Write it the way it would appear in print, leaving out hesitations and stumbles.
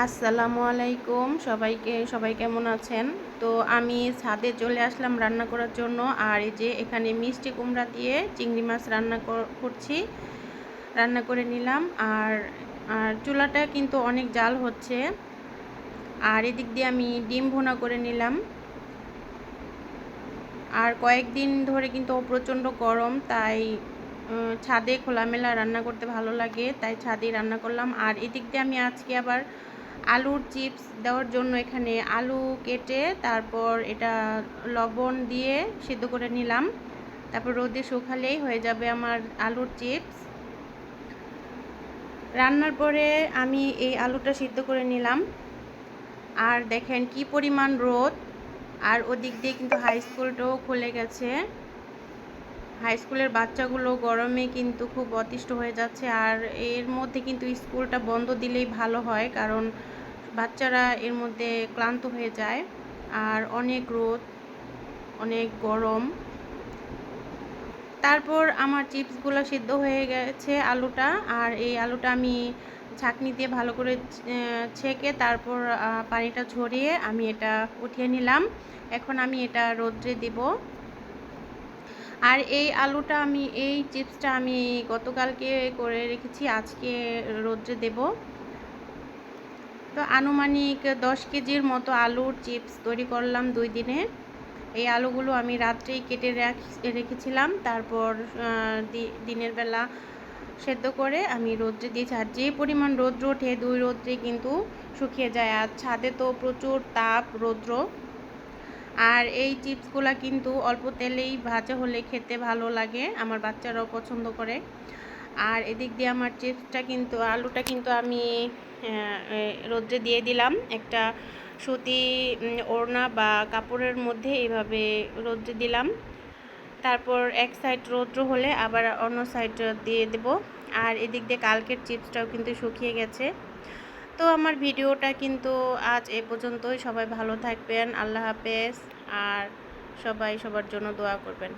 আসসালামু আলাইকুম সবাই কেমন আছেন? তো আমি ছাদে চলে আসলাম রান্না করার জন্য। আর এই যে এখানে মিষ্টি কুমড়া দিয়ে চিংড়ি মাছ করছি। রান্না করে নিলাম। আর আর চুলাটা কিন্তু অনেক জাল হচ্ছে। আর এদিক দিয়ে আমি ডিম ভুনা করে নিলাম। আর কয়েকদিন ধরে কিন্তু প্রচণ্ড গরম, তাই ছাদে খোলামেলা রান্না করতে ভালো লাগে, তাই ছাদেই রান্না করলাম। আর এদিক দিয়ে আমি আজকে আবার আলুর চিপস দেওয়ার জন্য এখানে আলু কেটে তারপর এটা লবণ দিয়ে সিদ্ধ করে নিলাম। তারপর রোদে শুকালেই হয়ে যাবে আমার আলুর চিপস। রান্নার পরে আমি এই আলুটা সিদ্ধ করে নিলাম। আর দেখেন কি পরিমাণ রোদ। আর ওদিক দিয়ে কিন্তু হাই স্কুলটাও খুলে গেছে। হাই স্কুলের বাচ্চাগুলো গরমে কিন্তু খুব অতিষ্ঠ হয়ে যাচ্ছে। আর এর মধ্যে কিন্তু স্কুলটা বন্ধ দিলেই ভালো হয়, কারণ বাচ্চারা এর মধ্যে ক্লান্ত হয়ে যায়। আর অনেক রোদ, অনেক গরম। তারপর আমার চিপসগুলো সিদ্ধ হয়ে গেছে আলুটা। আর এই আলুটা আমি ছাঁকনি দিয়ে ভালো করে ছেঁকে তারপর পানিটা ঝরিয়ে আমি এটা উঠিয়ে নিলাম। এখন আমি এটা রোদ্রে দিব। আর এই চিপসটা আমি গতকালকে করে রেখেছি, আজকে রোদ্রে দেব। তো আনুমানিক 10 কেজির মতো আলুর চিপস তৈরি করলাম 2 দিনে। এই আলুগুলো আমি রাত্রেই কেটে রেখেছিলাম, তারপর দিনের বেলা সেদ্ধ করে আমি রোদ্রে দিয়েছি। আর যে পরিমাণ রৌদ্র ওঠে 2 রোদ্রে কিন্তু শুকিয়ে যায়। আর ছাদে তো প্রচুর তাপ, রৌদ্র। আর এই চিপসগুলো কিন্তু অল্প তেলেই ভাজা হলে খেতে ভালো লাগে, আমার বাচ্চারাও পছন্দ করে। আর এদিক দিয়ে আমার আলুটা কিন্তু আমি রোদ্রে দিয়ে দিলাম একটা সুতি ওড়না বা কাপড়ের মধ্যে, এইভাবে রোদ্রে দিলাম। তারপর এক সাইড রৌদ্র হলে আবার অন্য সাইড দিয়ে দেব। আর এদিক দিয়ে কালকের চিপসটাও কিন্তু শুকিয়ে গেছে। তো আমার ভিডিওটা কিন্তু আজ এ পর্যন্তই। সবাই ভালো থাকবেন, আল্লাহ হাফেজ। আর সবাই সবার জন্য দোয়া করবেন।